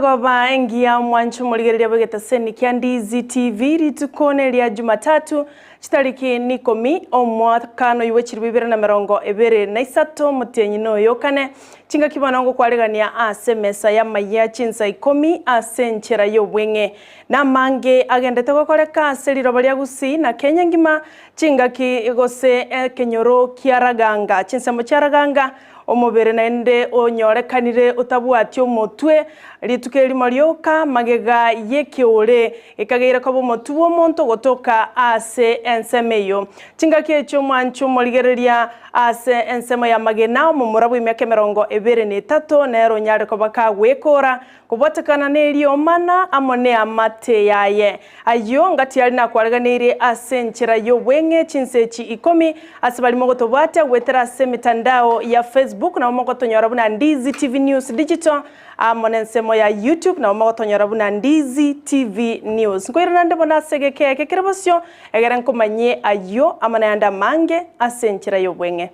Nigoba engia mwancho muligereria bwegetaseni kia Ndizi TV ritukone lya Jumatatu chitariki Ikomi omwaka no yuwechiri 2023 mutenyi no yokane chinga kibanango kwaregania ase mesa ya Amayia Chinsa Ikomi ase nchera y'obwenge na mange agendete gokoreka ase lirobo lya Gusii na Kenya ngima chinga kigose kenyoro kiaraganga Chinsa mo kiaraganga omubere naende onyorekanire utabwatyo motwe litukeri marioka magega yekiole ikageira ko motu omonto gotoka ase ensemeyo chinga kecho mwancho moligereria ase ensemo ya magena mu murabu imyaka 23 nero nyare ko bakagwekora kubotekana neri omana amone amate yaye ayo ngati yali nakwareganire ase nchira y'obwenge Chinsechi Ikomi ase bali mogotobate gwetera ase mitandao ya Facebook na mogotonyora buna Ndizi TV News Digital amone nsemo ya YouTube na mogotonyora buna Ndizi TV News ngoira nande bona segeke kekerebosyo egera nkomanye ayo amana yanda mange ase nchira y'obwenge.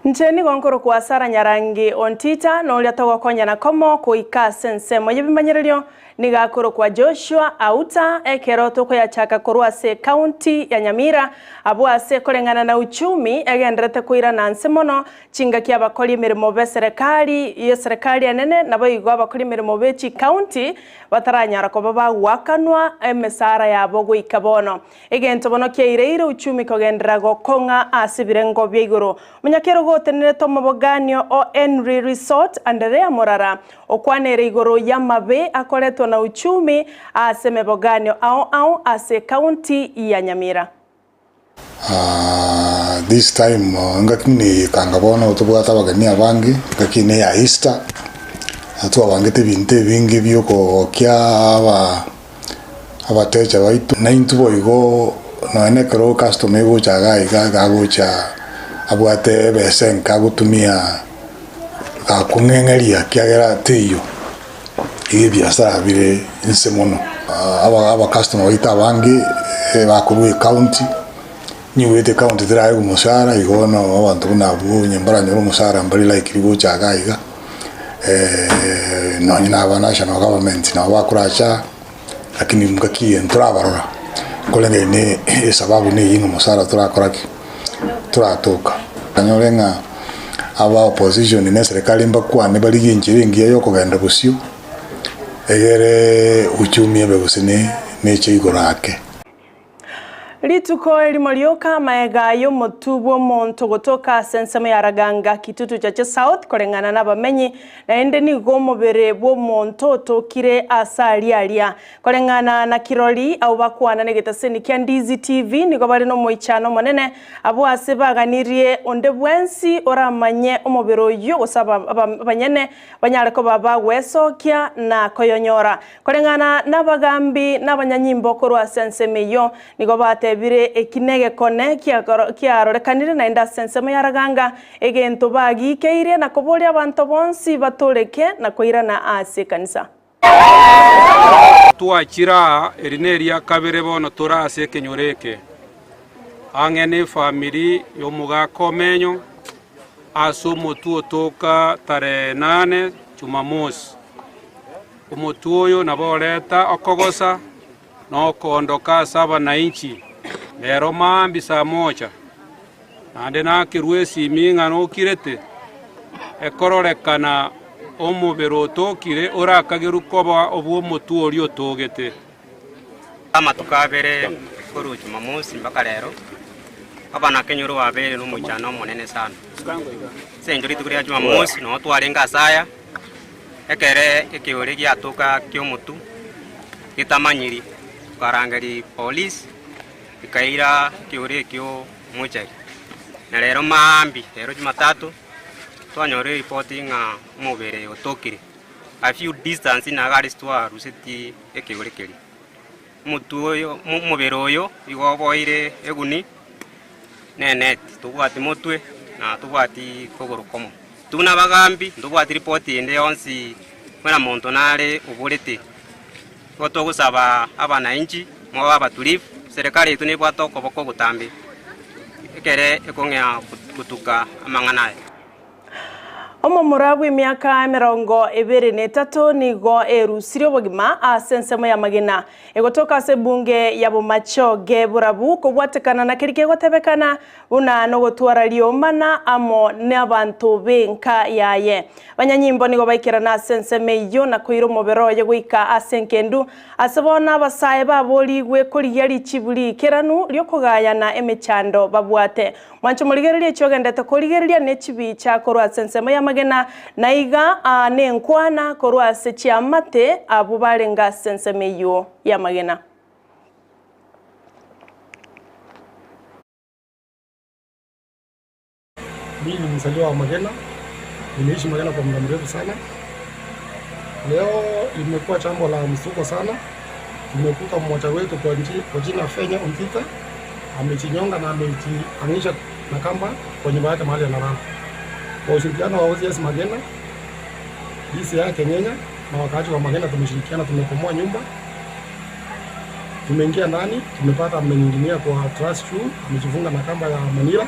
Ncheni gonkoro kwa Sara Nyarangi Ontita no lia togo konya na komo kuika sensemo yebimanyerelyo nigakoro kwa Joshua Auta ekeroto ko ya chaka korwa se county ya Nyamira abwa se kolengana na uchumi egendrete kuira na nsemono chinga kia bakoli mirimo be serikali anene nabo igwa bakoli mirimo be chi county bataranyara ko baba wakanwa emesara yabo guikabono egento bono kieire uchumi kogendra go konga asibirengo byigoro munyakero gotenere tomo boganyo o Henry Resort Andrea Morara okwanere igoro yamabe akoleto na uchumi aseme boganyo au ase county ya Nyamira. This time ngakini kangabona utubwata bagani abangi ngakine ya Easter atu abangete binte bingi byuko kya abateja baitu na intubo igo no enekero customer go chaga iga gocha abwate besenka gutumia akungengeria kyagera tiyo ibi biashara bire insemono aba customer baita abangi bakuruye county niwete county tirayo musara igono abantu kunabu nyambara nyoro musara mbali like rigo chaga iga no nyina national government na bakuracha lakini mkaki entrabarora kolenge ne sababu ne yingo musara turakoraki turatoka kanyorenga aba opposition ne serikali mbakwane bali ginjiringiye yo kugenda busyo egere uchumi ebegusine neche igorake Lituko elimolioka maega yo motubo monto gotoka sensemo ya raganga kitutu chache South kolengana na bamenyi na ende ni gomo bere bo monto tokire asali alia kolengana na kiroli au bakwana negetaseni kia Ndizi TV niko bali no moichano monene abo asebaganirie onde bwensi ora manye omobero yo gosaba abanyene banyale ko baba wesokia na koyonyora kolengana na bagambi na banyanyimbo korwa sensemeyo niko bate bire ekinege kone kia rorekanire na inda sensemo ya raganga egento bagi keire na kobolia abantu bonsi batoleke na koira na ase kanisa tuachira erineria kabere bono torase kenyoreke angene family yo mugako menyo asumo tuotoka tare 8 Jumamosi umutuyo naboleta okogosa no kondoka 7 na inchi lero mambi saa 1 ande na kirwesi minga no kirete ekororekana omubero tokire orakageru koba obuo motu orio togete ama tukabere koru Jumamosi mpaka lero abana kenyoro wabere no muchano monene sana senjori tukuri Jumamosi no twarenga saya ekere ekiore giatoka kyomutu kitamanyiri karangari police ikaira kiore kyo muchari na lero mambi lero Jumatatu twanyore reporting mubere otokire a few distance na gari stwa ruseti ekigorekeri mutu oyo mubere oyo igoboire eguni nenet tubwati motwe na tubwati kogorukomo tuna bagambi tubwati report ende onsi mwana montonale uburete otogusaba abana inchi mwa batulifu serikali yetu ni bwato koboko gutambi ekere ekongea kutuka amanganae Omomurabu imiaka 23 nigo erusirio bogima asensemo ya magena egotoka se bunge ya Bomacho geburabu kobwatekana na kirike gotebekana una no gotwara liomana amo n'abantu benka yaye banyanyimbo nigo baikira na senseme yo na koiro mobero ye gwika asenkendu asabona basaye baboligwe kuriyari chibuli keranu lyokogayana emechando babwate mwancho muligereria chogendete kurigereria nechibi cha korwa sensemo ya magena naiga nenkwana korwa sechiamate abubarenga sensemeyo ya magena. Mimi ni mzaliwa wa Magena, nimeishi Magena kwa muda mrefu sana. Leo limekuwa jambo la msuko sana. Tumekuta mmoja wetu kwa jina Fenya Ontita amechinyonga na amejiangisha na kamba kwa nyumba yake mahali analala. Kwa ushirikiano wa OCS Magena, Kisii yake Nyenya na wakaaji wa Magena tumeshirikiana, tumekomoa nyumba. Tumeingia ndani, tumepata ameninginia kwa truss shoe, amejifunga na kamba ya manila.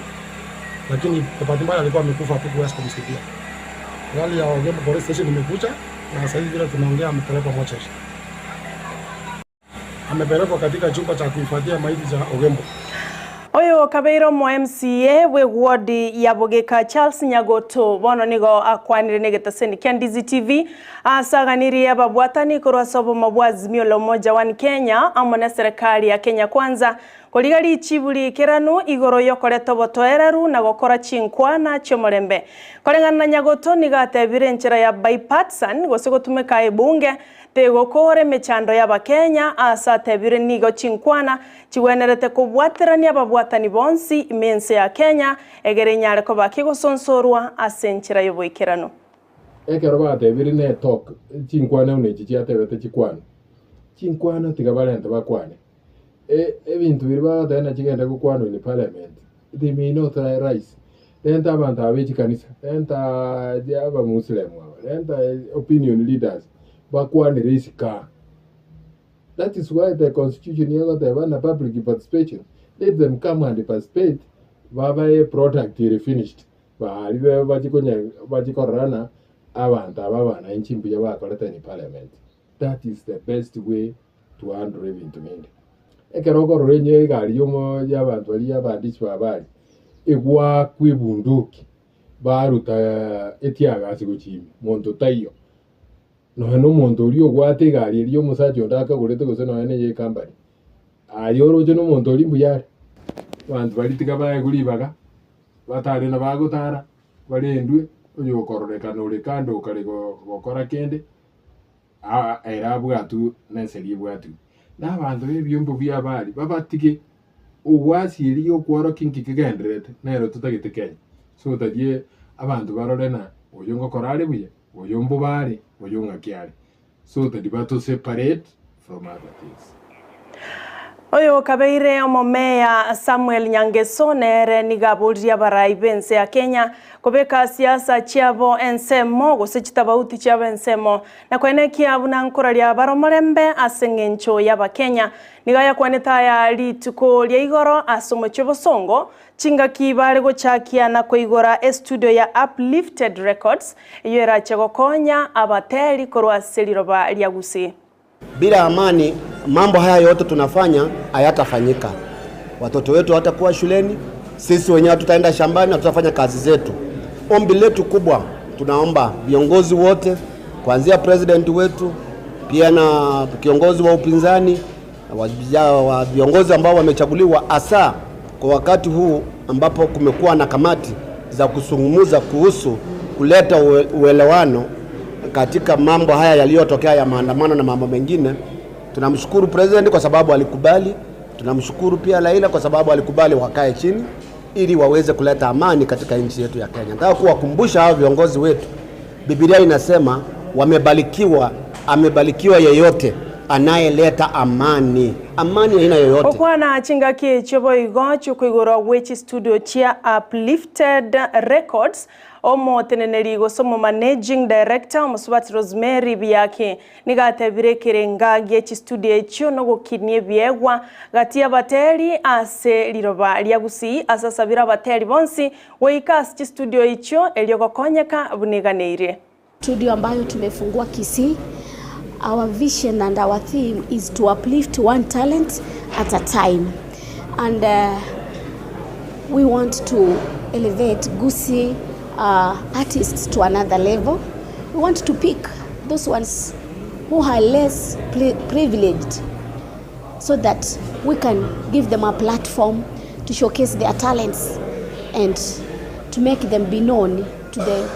Lakini kwa bahati mbaya alikuwa amekufa hapo kuweza kumsaidia. Gari ya Ogembo Police Station imekuja na sasa hivi vile tunaongea amepelekwa mochari. Amepelekwa katika chumba cha kuhifadhia maiti za Ogembo. Oyo kabeiro mo MCA we ward ya Bogeka Charles Nyagoto bono nigo akwanire negeta seni Ndizi TV asaganiri ababwatani korwa sobo mabwazimio lo moja wa Kenya amona serikali ya Kenya kwanza koligari chibuli keranu igoro yokoreto botoereru na gokora chinkwana chomorembe korengana na Nyagoto nigatebire nchera ya bipartisan gosegotumeka ebunge tegokore mechando y'Abakenya asa tebire nigo chinkwana chiwenerete kubwaterania ababwatani bonsi imense ya Kenya egere nyare ko bakigosonsorwa asenchira yoboikerano ekero batebire ne talk chinkwana unechi chiatebete chinkwana tigabalente bakwane ebintu biri batena chigenda gukwana ni parliament they may not rise enta abantu abechi kanisa enta aba muslim enta opinion leaders bakwanire isika. That is why the constitution yago the one public participation. Let them come and participate. Baba a product is finished. Balibe bajikorana abantu ababana inchimbi yabakoleta ni parliament. That is the best way to handle event mende. Ekeroko renye gari yomo yabantu bali yabandisi babali. Egwa kwibunduki baruta etiaga asiguchimi monto tayo. No muntu uri ogwate gari iri omusajo ndaka gurete gose no ene ye company ayoro je no muntu uri mbuyare bantu bari tigabaye gulibaga batari na bagutara bari endwe oyo kororeka no rekando kare gokora kende era bwatu neseri bwatu na bantu ebyombo byabali babatike ogwasi iri okworo kinki kigenderete nero tutagite Kenya so tadie abantu barorena oyo ngokorare buye oyo mbubare oyo ngakiare so that they separate from other things. Oyo kabeire omomea Samuel Nyangeso nere nigaburia baraibense ya Kenya kobeka siasa chiabo ensemo gosechitaba chiabo ensemo na kwene kiabu na nkora lya baromorembe asengencho y'Abakenya nigaya kwaneta ya lituko lya igoro asomo chobosongo chinga kibale gochakia na koigora studio ya Uplifted Records iyo era chegokonya abateli korwa seliroba lya Gusii. Bila amani mambo haya yote tunafanya hayatafanyika. Watoto wetu hatakuwa shuleni, sisi wenyewe tutaenda shambani na tutafanya kazi zetu. Ombi letu kubwa, tunaomba viongozi wote kuanzia president wetu pia na kiongozi wa upinzani wa viongozi ambao wamechaguliwa hasa kwa wakati huu ambapo kumekuwa na kamati za kusungumuza kuhusu kuleta uelewano katika mambo haya yaliyotokea ya maandamano na mambo mengine. Tunamshukuru president kwa sababu alikubali, tunamshukuru pia Laila kwa sababu alikubali wakae chini ili waweze kuleta amani katika nchi yetu ya Kenya. Nataka kuwakumbusha hao viongozi wetu, Biblia inasema wamebarikiwa, amebarikiwa yeyote anayeleta amani aina yoyote. Okwana chingaki chobo igo chukwigoro wechi studio chia Uplifted Records omo teneneri gosomo managing director Musubati Rosemary biyake nigatebire kirenga gechi studio echo no gukinie biegwa gati abateri ase liroba lya Gusii asasabira bateri bonsi weikasi studio echo elio gokonyeka buniganeire studio ambayo tumefungua Kisii. Our vision and our theme is to uplift one talent at a time, and we want to elevate Gusii artists to another level. We want to pick those ones who are less privileged so that we can give them a platform to showcase their talents and to make them be known to the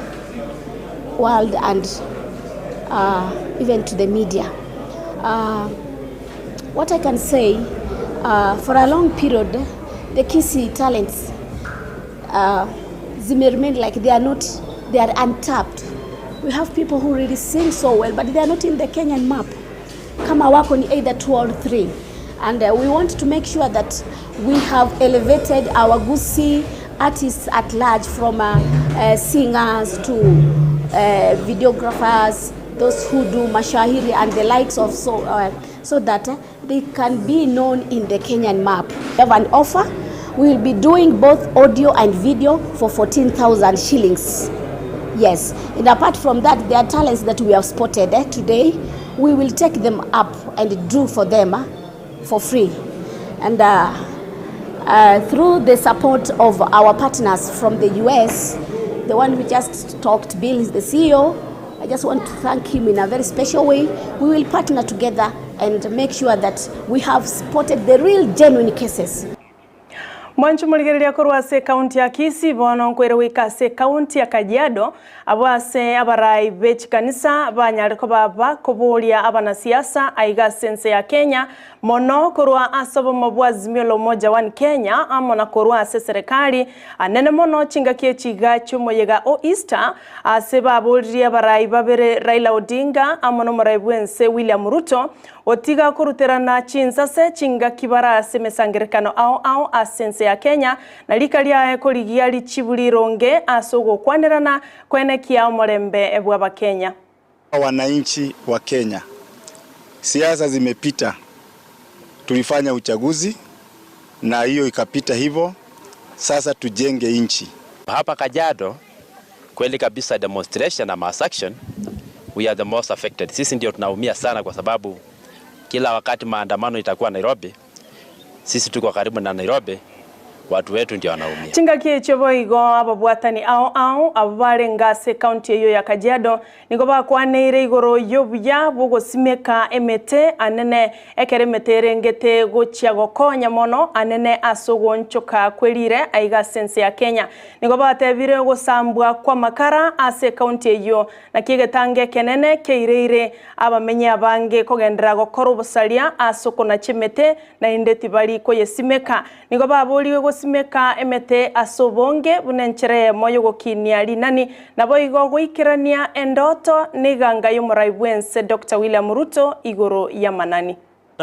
world and even to the media. What I can say, for a long period, the Kisii talents remain like they are untapped. We have people who really sing so well, but they are not in the Kenyan map. Kama wako ni either 2 or 3. And we want to make sure that we have elevated our Gusii artists at large, from singers to videographers, those who do mashahiri and the likes of, so that they can be known in the Kenyan map. We have an offer. We will be doing both audio and video for 14,000 shillings. Yes, and apart from that, there are talents that we have spotted today. We will take them up and do for them for free. And through the support of our partners from the US, the one we just talked, Bill, is the CEO. I just want to thank him in a very special way. We will partner together and make sure that we have spotted the real genuine cases. Mwanchu muligereria korwase county ya Kisii bono nkwere wikase county ya Kajiado abwase abarai bechi kanisa banyareko baba kobolia abana siasa aiga sense ya Kenya mono korwa asobo mabwazimio lo moja one Kenya amona korwa ase serikali anene mono chingakie chiga chumoyega o Easter ase babolia abarai babere Raila Odinga amono maraibwense William Ruto otiga kuruterana Chinsa se chinga kibara ase mesangerekano ao asense ya Kenya na likalia ekoligia lichibulironge asogo kwanderana kwene kia morembe ebwa ba Kenya. Wananchi wa Kenya, siasa zimepita, tulifanya uchaguzi na hiyo ikapita hivyo, sasa tujenge nchi. Hapa Kajiado kweli kabisa, demonstration na mass action, we are the most affected. Sisi ndio tunaumia sana kwa sababu kila wakati maandamano itakuwa Nairobi, sisi tuko karibu na Nairobi, watu wetu ndio wanaumia. Chingakie chobo igo ababwatani ao abare ngase county eyo ya Kajiado nigo bakwaneire igoro yobuya bogosimeka emete anene ekeremete ngete gochia gokonya mono anene asogonchoka kwelire aiga sense ya Kenya nigo batebire gosambwa kwa makara ase county eyo na kigetange kenene keireire abamenye abange kogendera gokoro busalia asoko na chimete na indeti bali koyesimeka nigo baboliwe simeka emete asobonge bunenchere moyo gokinia linani nabo igo goikirania endoto niganga yomuraibwense Dr. William Ruto igoro ya manani.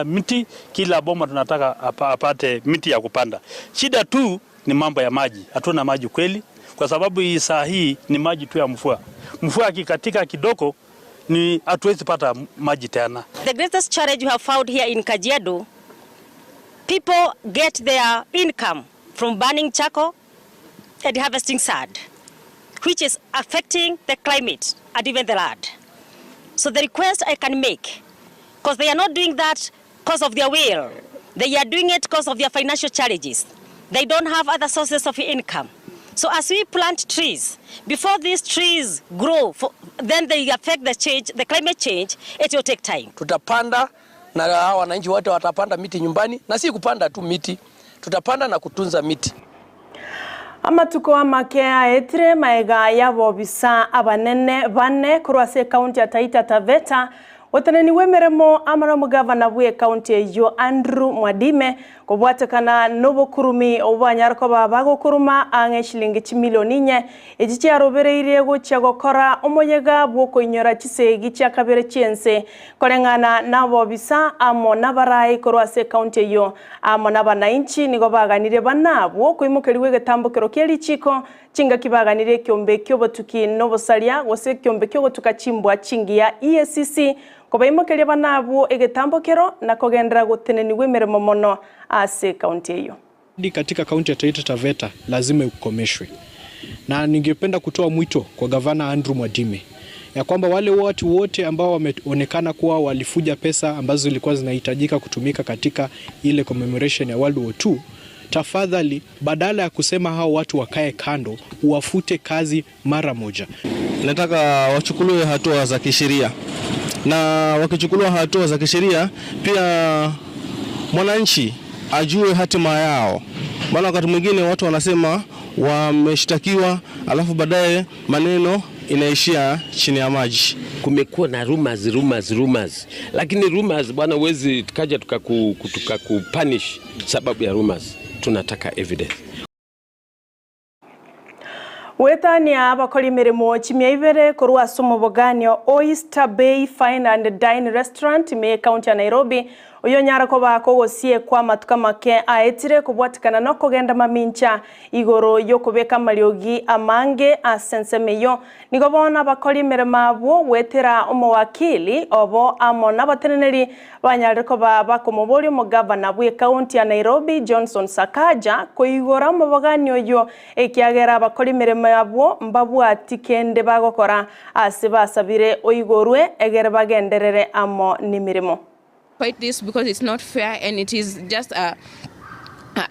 Miti kila boma tunataka apate miti ya kupanda. Shida tu ni mambo ya maji. Hatuna maji kweli kwa sababu hii saa hii ni maji tu ya mvua. Mvua kikatika kidogo ni hatuwezi pata maji tena. The greatest challenge we have found here in Kajiado, people get their income from burning charcoal and harvesting sand, which is affecting the climate and even the land. So the request I can make, because they are not doing that because of their will, they are doing it because of their financial challenges. They don't have other sources of income. So as we plant trees, before these trees grow, then they affect the climate change, it will take time. Tutapanda na wananchi wote watapanda miti nyumbani, na si kupanda tu miti, tutapanda na kutunza miti. Amatuko amakea etre maega yabo bisa abanene bane kurwase county ya Taita Taveta Watanani wemeremo amara mugavana bwe county yo Andrew Mwadime kubwatakana nobo kurumi obanyarko babago kuruma ange shilingi chimilioni nye ejichi arobereire gucha gukora omoyega bwo koinyora chisegi cha kabere chense korengana nabo bisa amo nabarai korwase county yo amo nabanainchi nigo baganire banabo koimukeriwe getambukero kelichiko chinga kibaganire kyombe kyobotuki nobosalia gose kyombe kyobotuka chimbwa chingia EACC kobaimokeria banabo egetambukero na kogendera guteneni wemeremo mono ase county hiyo. Katika kaunti ya Taita Taveta lazima ukomeshwe. Na ningependa kutoa mwito kwa gavana Andrew Mwadime ya kwamba wale watu wote ambao wameonekana kuwa walifuja pesa ambazo zilikuwa zinahitajika kutumika katika ile commemoration ya World War II, tafadhali badala ya kusema hao watu wakae kando, uwafute kazi mara moja. Nataka wachukuliwe hatua za kisheria. Na wakichukuliwa hatua za kisheria pia mwananchi ajue hatima yao. Maana wakati mwingine watu wanasema wameshtakiwa alafu baadaye maneno inaishia chini ya maji. Kumekuwa na rumors. Lakini rumors bwana huwezi tukaja tukakupunish sababu ya rumors. Tunataka evidence. Wetania abakora imirimo chimya ibere korwa somo boganyo Oyster Bay Fine and Dine Restaurant me county ya Nairobi uyo nyara ko bakogosie kwa matuka make aetire kubwatikana no kogenda mamincha igoro yo kubeka mariogi amange asensemeyo nigo bona bakora imirimo abo wetera omowakili obo amo nabateneneri banyare ko bakomobori omugavana bwe county ya Nairobi Johnson Sakaja koigora mu boganyo yo ekiagera abakora imirimo abo mbabwati kende bagokora ase basabire oigorwe egere bagenderere amo nimirimo. Fight this because it's not fair and it is just a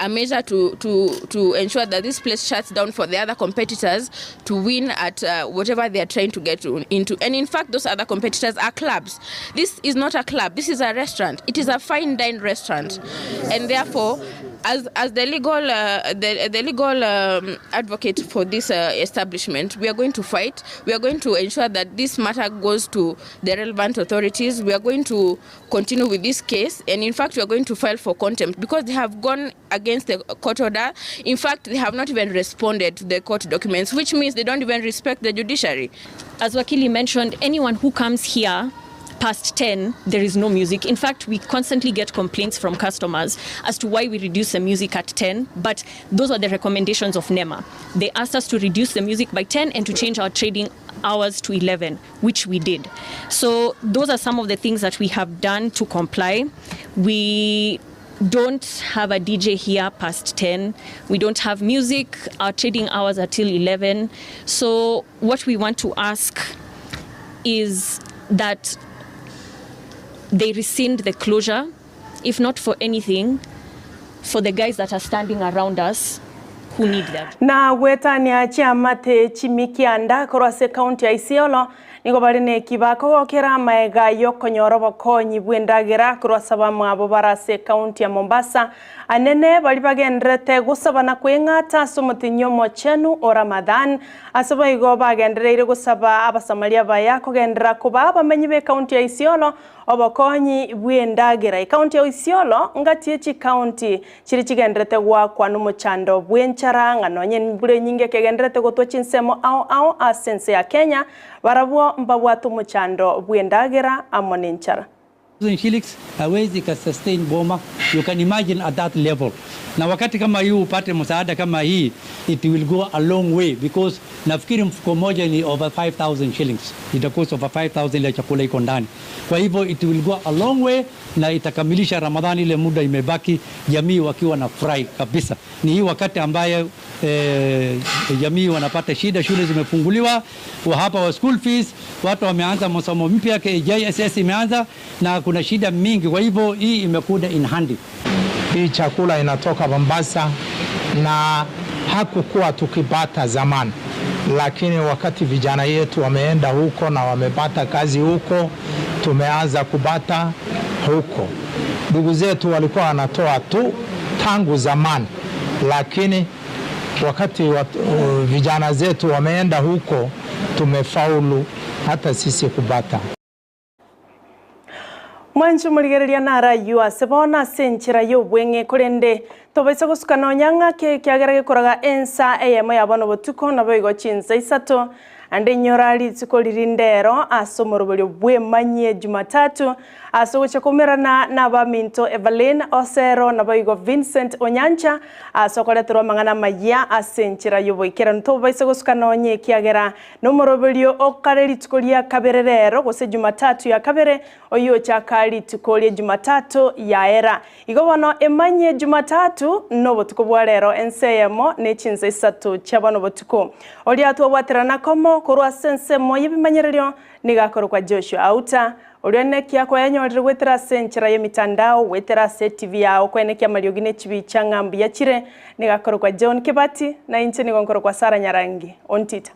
measure to ensure that this place shuts down for the other competitors to win at whatever they are trying to get into. And in fact, those other competitors are clubs. This is not a club. This is a restaurant. It is a fine dine restaurant. And therefore, as the legal advocate for this establishment, we are going to fight. We are going to ensure that this matter goes to the relevant authorities. We are going to continue with this case, and in fact, we are going to file for contempt because they have gone against the court order. In fact, they have not even responded to the court documents, which means they don't even respect the judiciary. As Wakili mentioned, anyone who comes here past 10, there is no music. In fact, we constantly get complaints from customers as to why we reduce the music at 10, but those are the recommendations of NEMA. They asked us to reduce the music by 10 and to change our trading hours to 11, which we did. So those are some of the things that we have done to comply. We don't have a DJ here past 10. We don't have music. Our trading hours are till 11. So what we want to ask is that they rescind the closure, if not for anything, for the guys that are standing around us who need them. Na wetania chiamate chimikianda korwase county ya Isiolo nigo barine kibako gokera maega yo konyoro bokonyi bwendagera korwasaba mwabo barase county ya Mombasa anene bali bagendrete gusabana kwengata somutinyo mochenu o Ramadan asaba igo bagendreire gusaba abasamaria baya kogendera kuba bamenyi be county ya Isiolo obokonyi bwendagera county ya Isiolo ngati echi county chiri chigendrete gwa kwa numuchando bwenchara nganonye mbure nyinge kegendrete gotwa chinsemo ao asense ya Kenya barabwo mbabwatu muchando bwendagera amonenchara shillings hawezi ka sustain boma. You can imagine at that level. Na wakati kama hii upate msaada kama hii, it will go a long way because nafikiri mfuko moja ni over 5,000 shillings. Itakuwa over 5,000 ile chakula iko ndani. Kwa hivyo it will go a long way na itakamilisha Ramadhani ile muda imebaki, jamii wakiwa na furahi kabisa. Ni hii wakati ambaye jamii wanapata shida, shule zimefunguliwa, hapa wa school fees, watu wameanza masomo mpya, JSS imeanza na kuna shida mingi. Kwa hivyo hii imekuja in handy. Hii chakula inatoka Mombasa na hakukuwa tukipata zamani, lakini wakati vijana yetu wameenda huko na wamepata kazi huko, tumeanza kupata huko. Ndugu zetu walikuwa wanatoa tu tangu zamani, lakini wakati vijana zetu wameenda huko, tumefaulu hata sisi kupata. Mwanchu muligereria nara yua sebona senchira yo bwenge kurende tobaisa gusukana nyanga ke kyagerage koraga ensa eyemo yabono botuko naboigo Chinsa isato ande nyorali tsikolirindero asomorobelyo bwemanye Jumatatu asogocha kumirana na baminto Evelyn Osero naboigo Vincent Onyancha asokoletero mangana maya asenchira yo boikera ntobaisa gusukana onye kyagera nomorobelyo okareli tsikolia kabererero gose Jumatatu ya kabere oyo chakali tukolie Jumatatu ya era igobano emanye Jumatatu no botuko bwarero enseyemo ne Chinsa isato chabano botuko oli atwaterana komo korwa sense moye bimanyerero nigakoro kwa Joshua Auta olione kyako yanyorere wetera senchira ye mitandao wetera TV yao kwene kya mariogine chibi changambi ya chire nigakoro kwa John Kibati na inche nigonkoro kwa Sara Nyarangi Ontita.